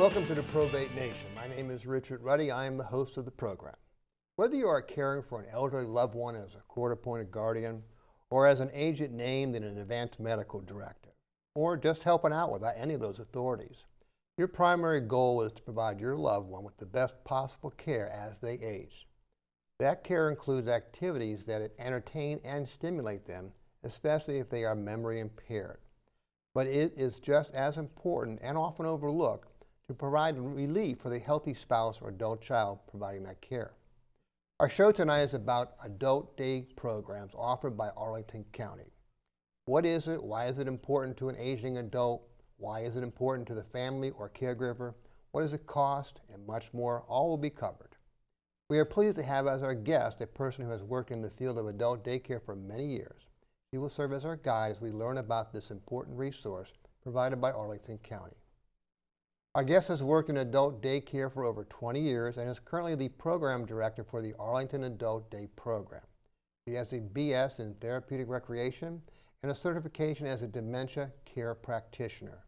Welcome to the Probate Nation. My name is Richard Ruddy. I am the host of the program. Whether you are caring for an elderly loved one as a court-appointed guardian, or as an agent named in an advanced medical directive, or just helping out without any of those authorities, your primary goal is to provide your loved one with the best possible care as they age. That care includes activities that entertain and stimulate them, especially if they are memory impaired. But it is just as important and often overlooked to provide relief for the healthy spouse or adult child providing that care. Our show tonight is about adult day programs offered by Arlington County. What is it? Why is it important to an aging adult? Why is it important to the family or caregiver? What does it cost? And much more, all will be covered. We are pleased to have as our guest a person who has worked in the field of adult daycare for many years. She will serve as our guide as we learn about this important resource provided by Arlington County. Our guest has worked in adult daycare for over 20 years and is currently the program director for the Arlington Adult Day Program. She has a BS in therapeutic recreation and a certification as a dementia care practitioner.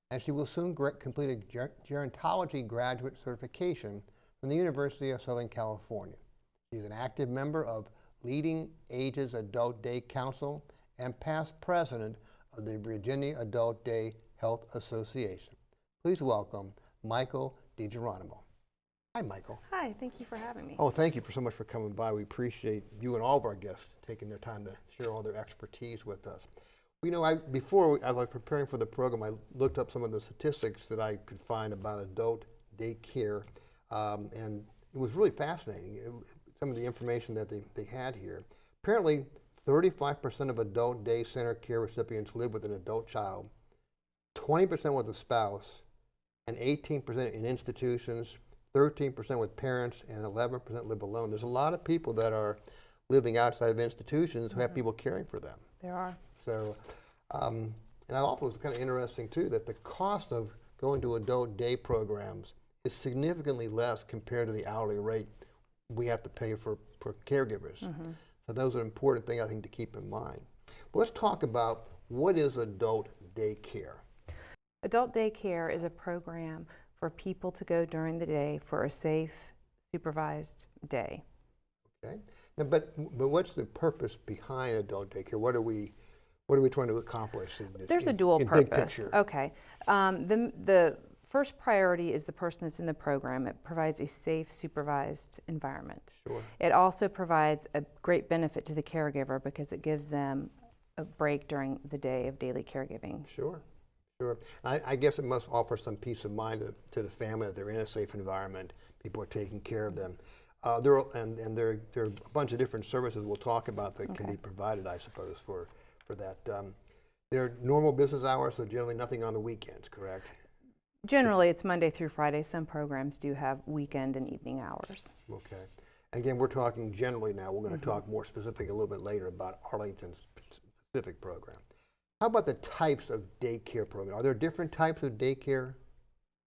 And she will soon complete a gerontology graduate certification from the University of Southern California. She's an active member of Leading Ages Adult Day Council and past president of the Virginia Adult Day Health Association. Please welcome Michael DiGeronimo. Hi, Michael. Hi, thank you for having me. Oh, thank you so much for coming by. We appreciate you and all of our guests taking their time to share all their expertise with us. You know, before I was preparing for the program, I looked up some of the statistics that I could find about adult daycare, and it was really fascinating. Some of the information that they had here. Apparently, 35% of adult day center care recipients live with an adult child, 20% with a spouse, and 18% in institutions, 13% with parents, and 11% live alone. There's a lot of people that are living outside of institutions who have people caring for them. There are. So, and I also was kind of interesting too that the cost of going to adult day programs is significantly less compared to the hourly rate we have to pay for caregivers. So those are important things I think to keep in mind. But let's talk about what is adult daycare. Adult daycare is a program for people to go during the day for a safe, supervised day. Okay. Now, but what's the purpose behind adult daycare? What are we trying to accomplish? There's a dual purpose. Big picture. Okay. The first priority is the person that's in the program. It provides a safe, supervised environment. Sure. It also provides a great benefit to the caregiver because it gives them a break during the day of daily caregiving. Sure. Sure. I guess it must offer some peace of mind to the family that they're in a safe environment. People are taking care of them. There are a bunch of different services we'll talk about that can be provided, I suppose, for that. They're normal business hours, so generally nothing on the weekends, correct? Generally, it's Monday through Friday. Some programs do have weekend and evening hours. Okay. Again, we're talking generally now. We're going to talk more specific a little bit later about Arlington's specific program. How about the types of daycare programs? Are there different types of daycare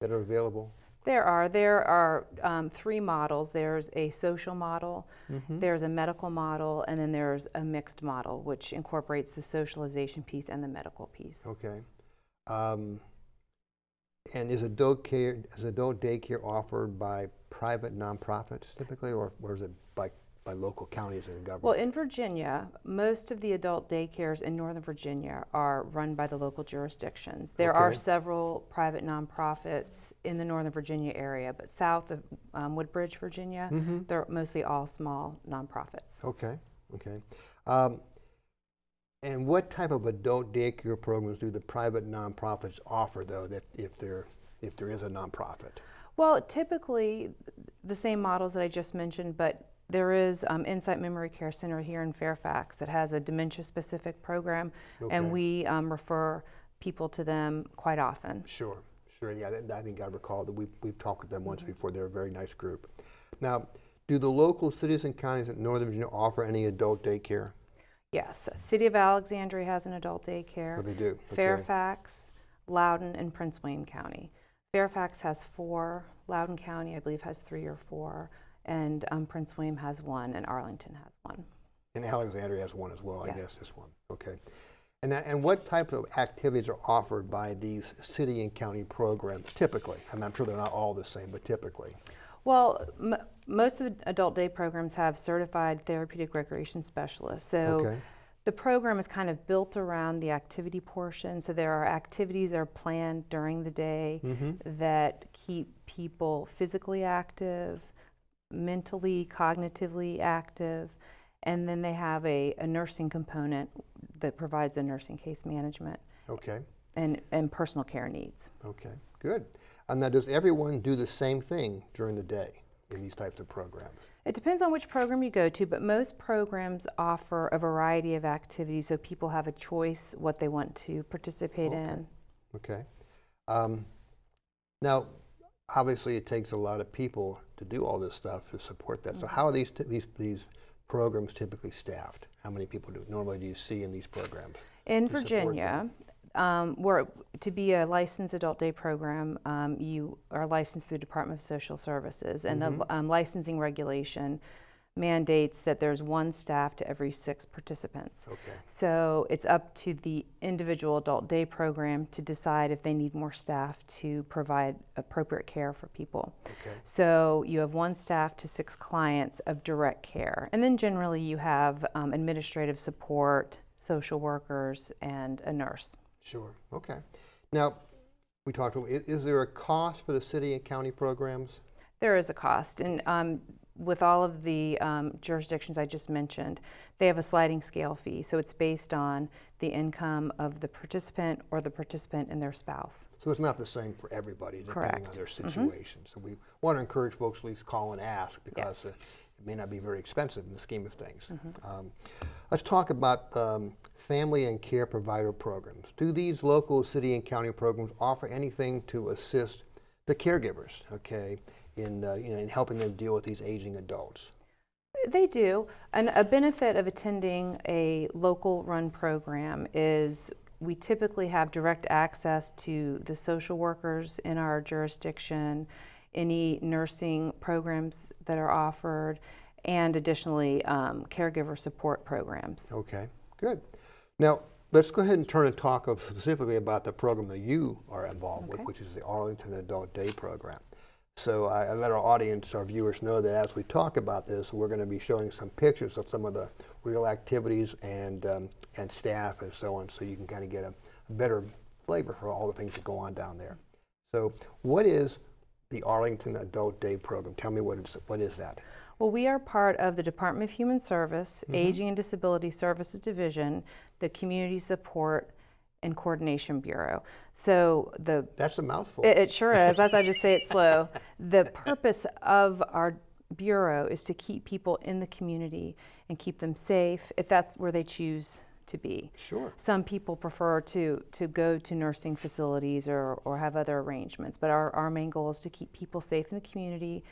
that are available? There are three models. There's a social model, there's a medical model, and then there's a mixed model, which incorporates the socialization piece and the medical piece. Okay. And is adult daycare offered by private nonprofits typically, or is it by local counties and government? Well, in Virginia, most of the adult daycares in Northern Virginia are run by the local jurisdictions. There are several private nonprofits in the Northern Virginia area, but south of Woodbridge, Virginia, they're mostly all small nonprofits. Okay, okay. And what type of adult daycare programs do the private nonprofits offer, though, that if there is a nonprofit? Well, typically the same models that I just mentioned, but there is Insight Memory Care Center here in Fairfax that has a dementia-specific program, and we refer people to them quite often. Sure, sure. Yeah, I think I recall that we've talked with them once before. They're a very nice group. Now, do the local cities and counties in Northern Virginia offer any adult daycare? Yes, City of Alexandria has an adult daycare. Oh, they do. Okay. Fairfax, Loudoun, and Prince William County. Fairfax has 4. Loudoun County, I believe, has 3 or 4. And Prince William has 1, and Arlington has 1. And Alexandria has 1 as well, yes. I guess, this one. Okay. And what type of activities are offered by these city and county programs typically? I mean, I'm sure they're not all the same, but typically. Well, most of the adult day programs have certified therapeutic recreation specialists. So Okay. the program is kind of built around the activity portion. So there are activities that are planned during the day that keep people physically active, mentally, cognitively active. And then they have a nursing component that provides a nursing case management Okay. and personal care needs. Okay. Good. And now, does everyone do the same thing during the day in these types of programs? It depends on which program you go to, but most programs offer a variety of activities so people have a choice what they want to participate in. Okay. Now, obviously, it takes a lot of people to do all this stuff to support that. So, how are these programs typically staffed? How many people do you see in these programs? In to support Virginia, to be a licensed adult day program, you are licensed through the Department of Social Services, and the licensing regulation mandates that there's one staff to every 6 participants. Okay. So it's up to the individual adult day program to decide if they need more staff to provide appropriate care for people. Okay. So you have 1 staff to 6 clients of direct care, and then generally you have administrative support, social workers, and a nurse. Sure. Okay. Now, we talked about, is there a cost for the city and county programs? There is a cost, and with all of the jurisdictions I just mentioned, they have a sliding scale fee. So it's based on the income of the participant or the participant and their spouse. So it's not the same for everybody, depending on their situation. So we want to encourage folks to at least call and ask, because it may not be very expensive in the scheme of things. Let's talk about family and care provider programs. Do these local city and county programs offer anything to assist the caregivers, okay, in helping them deal with these aging adults? They do. And a benefit of attending a local run program is we typically have direct access to the social workers in our jurisdiction, any nursing programs that are offered, and additionally caregiver support programs. Okay, good. Now, let's go ahead and turn and talk specifically about the program that you are involved with, which is the Arlington Adult Day Program. So I let our audience, our viewers, know that as we talk about this, we're going to be showing some pictures of some of the real activities and staff and so on, so you can kind of get a better flavor for all the things that go on down there. So what is the Arlington Adult Day Program? Tell me what is that? Well, we are part of the Department of Human Service, Aging and Disability Services Division, the Community Support and Coordination Bureau. So that's a mouthful. It sure is. As I just say it slow. The purpose of our bureau is to keep people in the community and keep them safe if that's where they choose to be. Sure. Some people prefer to go to nursing facilities or have other arrangements, but our main goal is to keep people safe in the community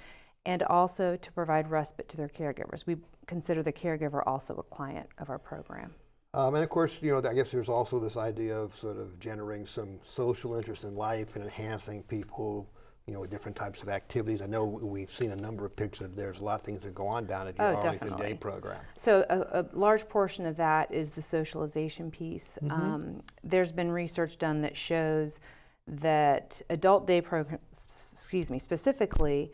and also to provide respite to their caregivers. We consider the caregiver also a client of our program. And of course, I guess there's also this idea of sort of generating some social interest in life and enhancing people, with different types of activities. I know we've seen a number of pictures. There's a lot of things that go on down at your Arlington Day program. So a large portion of that is the socialization piece. There's been research done that shows that adult day programs, specifically,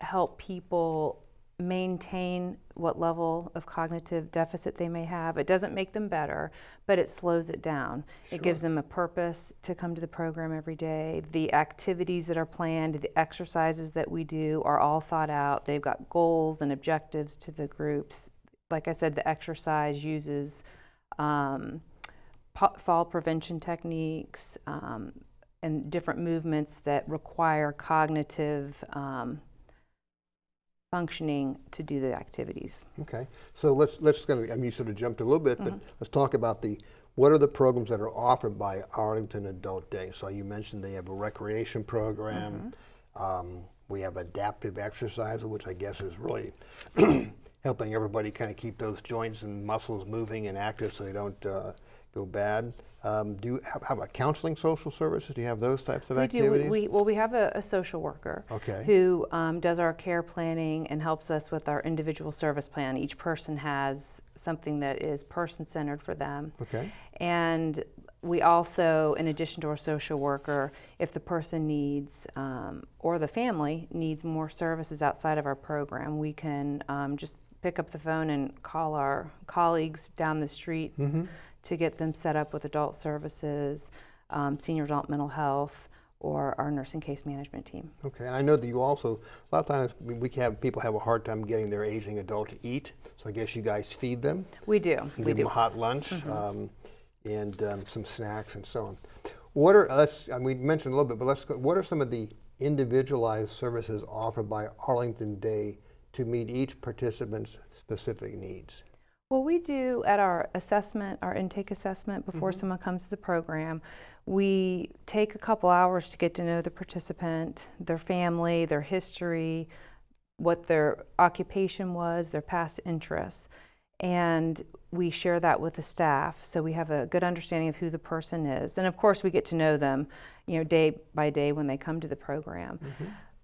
help people maintain what level of cognitive deficit they may have. It doesn't make them better, but it slows it down. Sure. It gives them a purpose to come to the program every day. The activities that are planned, the exercises that we do are all thought out. They've got goals and objectives to the groups. Like I said, the exercise uses fall prevention techniques and different movements that require cognitive functioning to do the activities. Okay, so let's you sort of jumped a little bit, but let's talk about what are the programs that are offered by Arlington Adult Day? So you mentioned they have a recreation program. We have adaptive exercise, which I guess is really helping everybody kind of keep those joints and muscles moving and active so they don't go go bad. Do you have, how about counseling, social services? Do you have those types of We activities? do. We have a social worker Okay. who does our care planning and helps us with our individual service plan. Each person has something that is person-centered for them. Okay. And we also, in addition to our social worker, if the person needs or the family needs more services outside of our program, we can just pick up the phone and call our colleagues down the street to get them set up with adult services, senior adult mental health, or our nursing case management team. Okay, and I know that you also, a lot of times people have a hard time getting their aging adult to eat, so I guess you guys feed them? We do. And give them a hot lunch and some snacks and so on. What are, we mentioned a little bit, but let's go, what are some of the individualized services offered by Arlington Day to meet each participant's specific needs? Well, we do at our assessment, our intake assessment before someone comes to the program, we take a couple hours to get to know the participant, their family, their history, what their occupation was, their past interests, and we share that with the staff so we have a good understanding of who the person is. And of course we get to know them, day by day when they come to the program.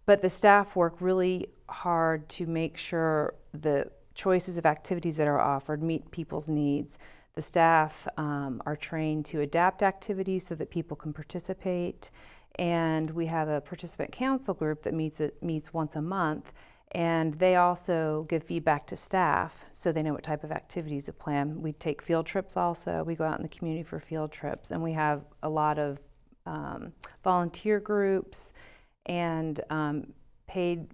But the staff work really hard to make sure the choices of activities that are offered meet people's needs. The staff are trained to adapt activities so that people can participate, and we have a participant council group that meets once a month, and they also give feedback to staff so they know what type of activities to plan. We take field trips also. We go out in the community for field trips, and we have a lot of volunteer groups and paid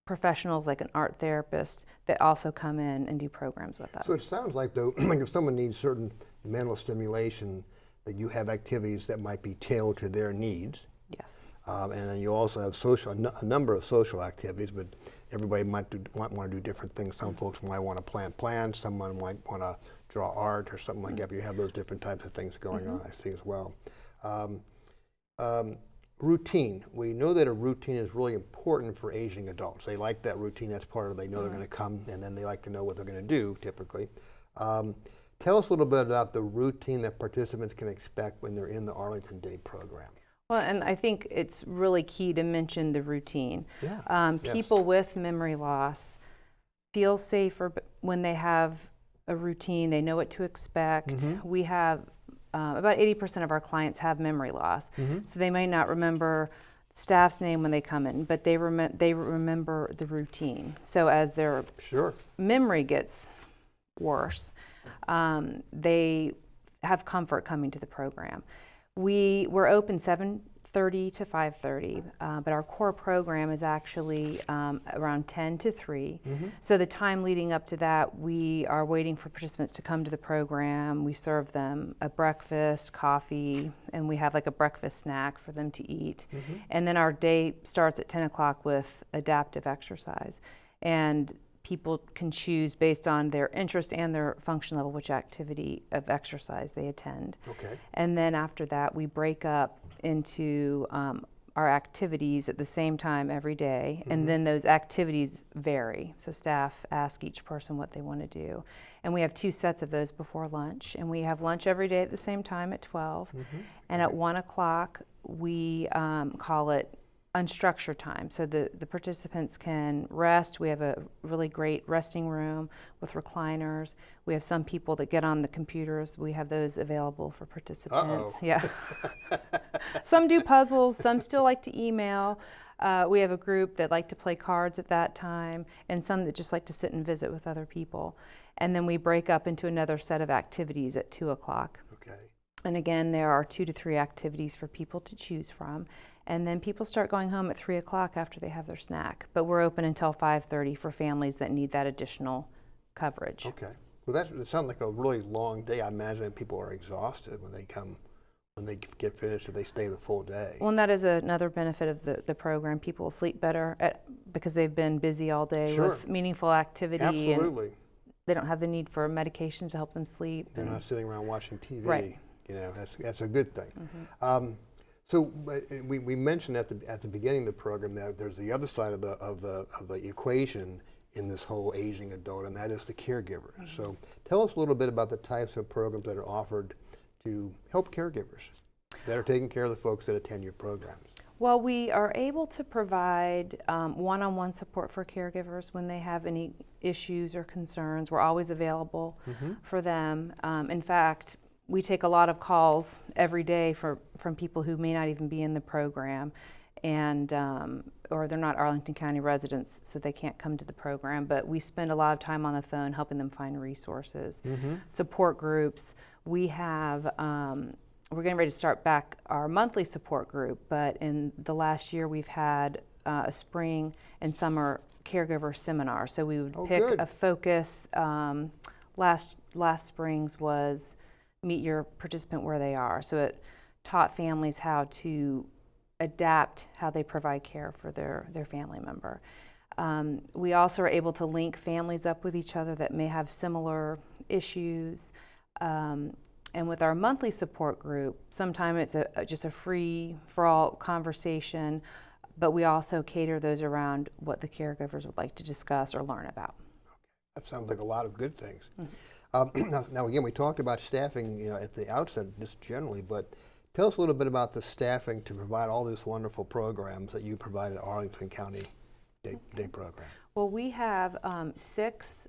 professionals like an art therapist that also come in and do programs with us. So it sounds like, though, like if someone needs certain mental stimulation, that you have activities that might be tailored to their needs. Yes. And then you also have a number of social activities, but everybody might want to do different things. Some folks might want to plant plants, someone might want to draw art or something like that. But you have those different types of things going on, I see, as well. Routine. We know that a routine is really important for aging adults. They like that routine. That's part of it. They know they're going to come, and then they like to know what they're going to do, typically. Tell us a little bit about the routine that participants can expect when they're in the Arlington Day program. Well, and I think it's really key to mention the routine. Yeah. People with memory loss feel safer when they have a routine. They know what to expect. We have about 80% of our clients have memory loss, so they may not remember staff's name when they come in, but they remember the routine. So as their memory gets worse, they have comfort coming to the program. We're open 7:30 to 5:30, but our core program is actually around 10 to 3. So the time leading up to that, we are waiting for participants to come to the program. We serve them a breakfast, coffee, and we have like a breakfast snack for them to eat. And then our day starts at 10 o'clock with adaptive exercise. And people can choose based on their interest and their function level which activity of exercise they attend. Okay. And then after that, we break up into our activities at the same time every day, and then those activities vary. So staff ask each person what they want to do. And we have 2 sets of those before lunch, and we have lunch every day at the same time at 12. And at 1 o'clock, we call it unstructured time, so the participants can rest. We have a really great resting room with recliners. We have some people that get on the computers. We have those available for participants. Yeah. Some do puzzles, some still like to email. We have a group that like to play cards at that time, and some that just like to sit and visit with other people. And then we break up into another set of activities at 2 o'clock. Okay. And again, there are 2 to 3 activities for people to choose from. And then people start going home at 3 o'clock after they have their snack. But we're open until 5:30 for families that need that additional coverage. Okay. Well, it sounds like a really long day. I imagine that people are exhausted when they come, when they get finished, if they stay the full day. Well, and that is another benefit of the program. People will sleep better because they've been busy all day with meaningful activity. Absolutely. And they don't have the need for medications to help them sleep. They're not sitting around watching TV. Right. That's a good thing. So we mentioned at the beginning of the program that there's the other side of the equation in this whole aging adult, and that is the caregiver. So tell us a little bit about the types of programs that are offered to help caregivers that are taking care of the folks that attend your programs. Well, we are able to provide one-on-one support for caregivers when they have any issues or concerns. We're always available for them. In fact, we take a lot of calls every day from people who may not even be in the program, and or they're not Arlington County residents, so they can't come to the program. But we spend a lot of time on the phone helping them find resources, support groups. We have. We're getting ready to start back our monthly support group, but in the last year we've had a spring and summer caregiver seminar. So we would pick a focus. Last spring's was meet your participant where they are. So it taught families how to adapt how they provide care for their family member. We also are able to link families up with each other that may have similar issues. And with our monthly support group, sometimes it's just a free-for-all conversation, but we also cater those around what the caregivers would like to discuss or learn about. That sounds like a lot of good things. Now again, we talked about staffing at the outset, just generally, but tell us a little bit about the staffing to provide all these wonderful programs that you provide at Arlington County Day Program. Well, we have 6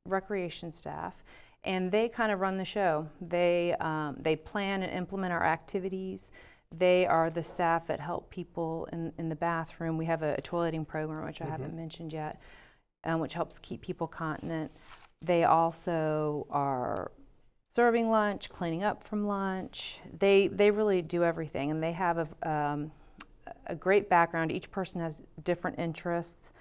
recreation staff, and they kind of run the show. They plan and implement our activities. They are the staff that help people in the bathroom. We have a toileting program, which I haven't mentioned yet, which helps keep people continent. They also are serving lunch, cleaning up from lunch. They really do everything, and they have a great background. Each person has different interests,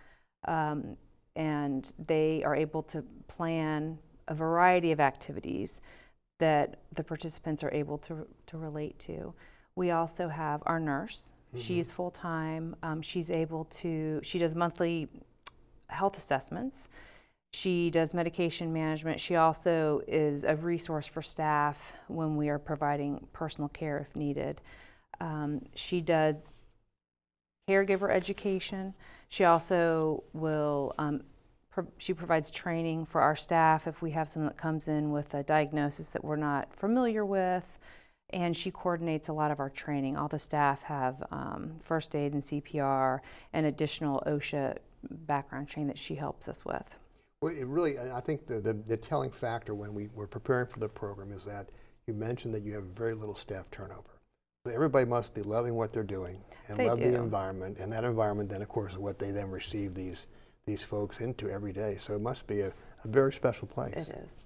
and they are able to plan a variety of activities that the participants are able to relate to. We also have our nurse. She's full-time. She does monthly health assessments. She does medication management. She also is a resource for staff when we are providing personal care if needed. She does caregiver education. She also will she provides training for our staff if we have someone that comes in with a diagnosis that we're not familiar with, and she coordinates a lot of our training. All the staff have first aid and CPR and additional OSHA background training that she helps us with. Well, I think the telling factor when we were preparing for the program is that you mentioned that you have very little staff turnover. So everybody must be loving what they're doing and love the environment, and that environment then, of course, is what they then receive these folks into every day. So it must be a very special place. It is.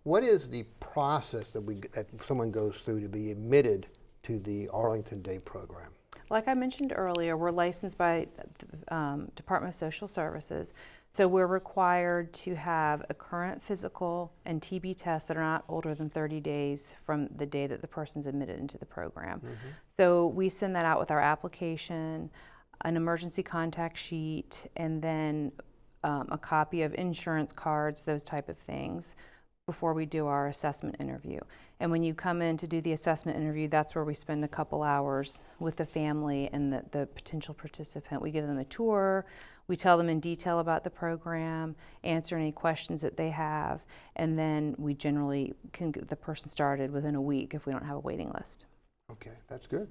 What is the process that someone goes through to be admitted to the Arlington Day Program? Like I mentioned earlier, we're licensed by the Department of Social Services, so we're required to have a current physical and TB tests that are not older than 30 days from the day that the person's admitted into the program. So we send that out with our application, an emergency contact sheet, and then a copy of insurance cards, those type of things, before we do our assessment interview. And when you come in to do the assessment interview, that's where we spend a couple hours with the family and the potential participant. We give them a tour, we tell them in detail about the program, answer any questions that they have, and then we generally can get the person started within a week if we don't have a waiting list. Okay, that's good.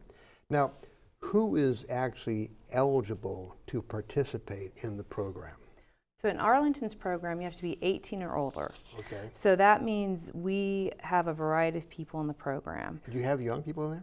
Now, who is actually eligible to participate in the program? So in Arlington's program, you have to be 18 or older. Okay. So that means we have a variety of people in the program. Do you have young people in there?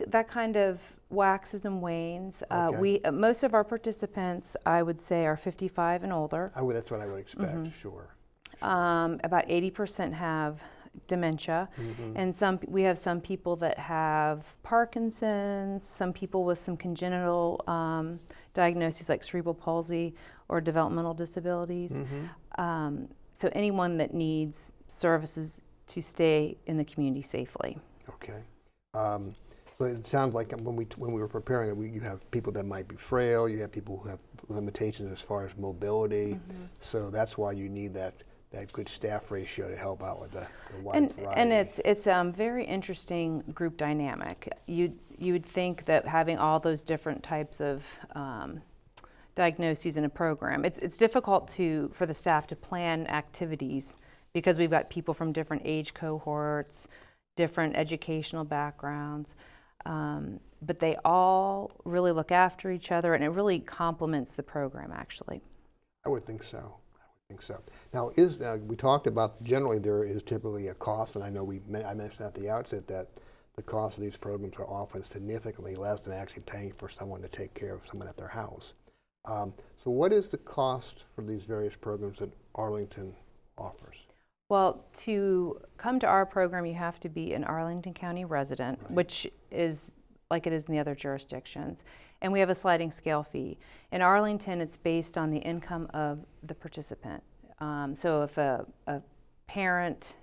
That kind of waxes and wanes. Okay. Most of our participants, I would say, are 55 and older. That's what I would expect. Sure. About 80% have dementia, and we have some people that have Parkinson's, some people with some congenital diagnoses like cerebral palsy or developmental disabilities. So anyone that needs services to stay in the community safely. Okay. So it sounds like when we were preparing it, you have people that might be frail, you have people who have limitations as far as mobility, so that's why you need that good staff ratio to help out with the wide variety. And it's very interesting group dynamic. You would think that having all those different types of diagnoses in a program. It's difficult for the staff to plan activities because we've got people from different age cohorts, different educational backgrounds, but they all really look after each other, and it really complements the program, actually. I would think so. Now, we talked about generally there is typically a cost, and I know I mentioned at the outset that the cost of these programs are often significantly less than actually paying for someone to take care of someone at their house. So what is the cost for these various programs that Arlington offers? Well, to come to our program, you have to be an Arlington County resident, right, which is like it is in the other jurisdictions. And we have a sliding scale fee. In Arlington, it's based on the income of the participant. So if a parent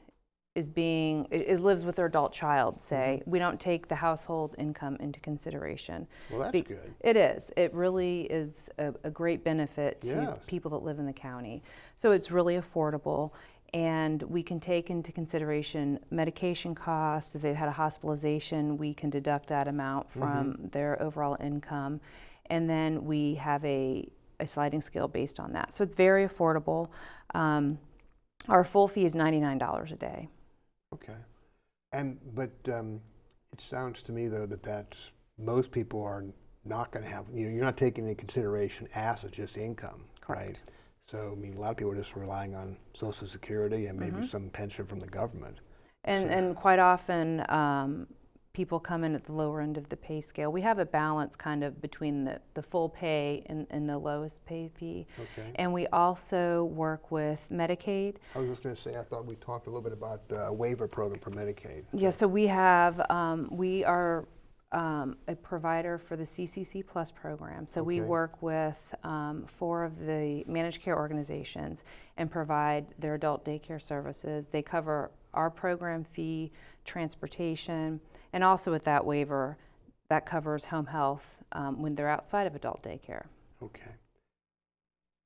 it lives with their adult child, say, we don't take the household income into consideration. Well, that's good. It is. It really is a great benefit to people that live in the county. So it's really affordable, and we can take into consideration medication costs. If they've had a hospitalization, we can deduct that amount from their overall income, and then we have a sliding scale based on that. So it's very affordable. Our full fee is $99 a day. Okay, but it sounds to me though that most people are not going to have. You're not taking into consideration assets, just income, correct, right? So I mean, a lot of people are just relying on Social Security and maybe some pension from the government. And quite often, people come in at the lower end of the pay scale. We have a balance kind of between the full pay and the lowest pay fee. Okay. And we also work with Medicaid. I was just going to say, I thought we talked a little bit about a waiver program for Medicaid. Yeah, so we are a provider for the CCC Plus program. So we work with 4 of the managed care organizations and provide their adult daycare services. They cover our program fee, transportation, and also with that waiver, that covers home health when they're outside of adult daycare. Okay.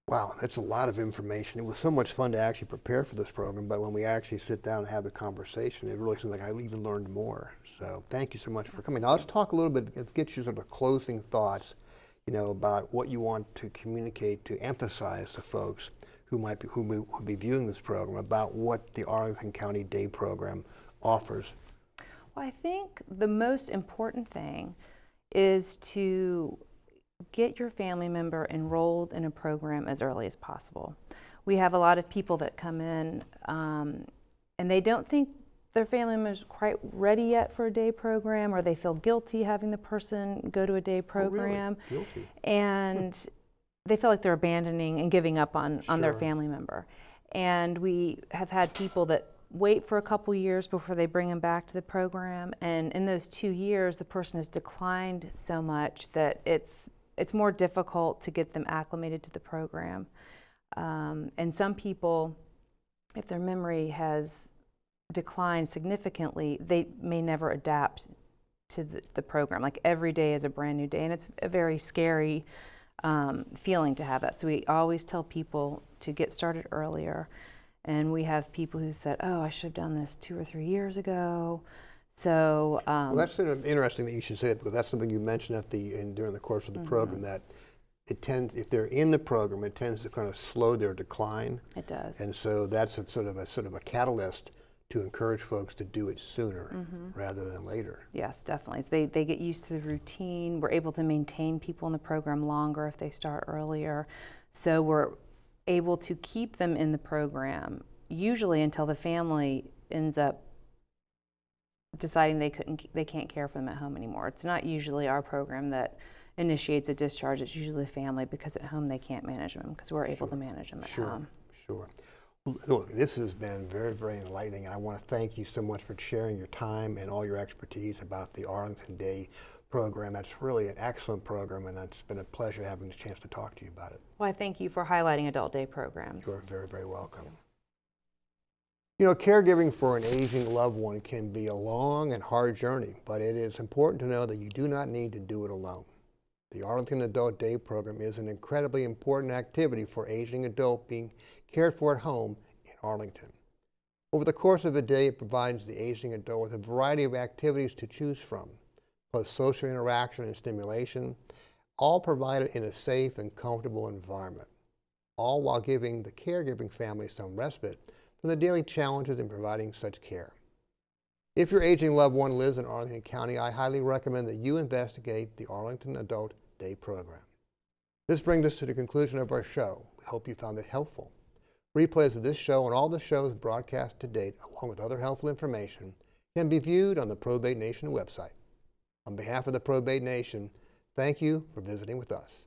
Wow, that's a lot of information. It was so much fun to actually prepare for this program, but when we actually sit down and have the conversation, it really seems like I even learned more. So thank you so much for coming. Now let's talk a little bit, let's get you sort of closing thoughts, about what you want to communicate, to emphasize to folks who would be viewing this program about what the Arlington County Day program offers. Well, I think the most important thing is to get your family member enrolled in a program as early as possible. We have a lot of people that come in and they don't think their family member is quite ready yet for a day program, or they feel guilty having the person go to a day program. Oh, really? Guilty. And they feel like they're abandoning and giving up on their family member. And we have had people that wait for a couple years before they bring them back to the program, and in those 2 years the person has declined so much that it's more difficult to get them acclimated to the program. And some people, if their memory has declined significantly, they may never adapt to the program. Like every day is a brand new day, and it's a very scary feeling to have that. So we always tell people to get started earlier. And we have people who said, oh, I should have done this 2 or 3 years ago. So well, that's sort of interesting that you should say it, because that's something you mentioned during the course of the program, that if they're in the program, it tends to kind of slow their decline. It does. And so that's sort of a catalyst to encourage folks to do it sooner rather than later. Yes, definitely. They get used to the routine. We're able to maintain people in the program longer if they start earlier. So we're able to keep them in the program usually until the family ends up deciding they can't care for them at home anymore. It's not usually our program that initiates a discharge. It's usually the family, because at home they can't manage them, because we're able to manage them at home. Sure. Look, this has been very, very enlightening, and I want to thank you so much for sharing your time and all your expertise about the Arlington Day program. That's really an excellent program, and it's been a pleasure having the chance to talk to you about it. Well, I thank you for highlighting adult day programs. You're very, very welcome. Caregiving for an aging loved one can be a long and hard journey, but it is important to know that you do not need to do it alone. The Arlington Adult Day program is an incredibly important activity for aging adults being cared for at home in Arlington. Over the course of a day, it provides the aging adult with a variety of activities to choose from, plus social interaction and stimulation, all provided in a safe and comfortable environment, all while giving the caregiving family some respite from the daily challenges in providing such care. If your aging loved one lives in Arlington County, I highly recommend that you investigate the Arlington Adult Day Program. This brings us to the conclusion of our show. We hope you found it helpful. Replays of this show and all the shows broadcast to date, along with other helpful information, can be viewed on the Probate Nation website. On behalf of the Probate Nation, thank you for visiting with us.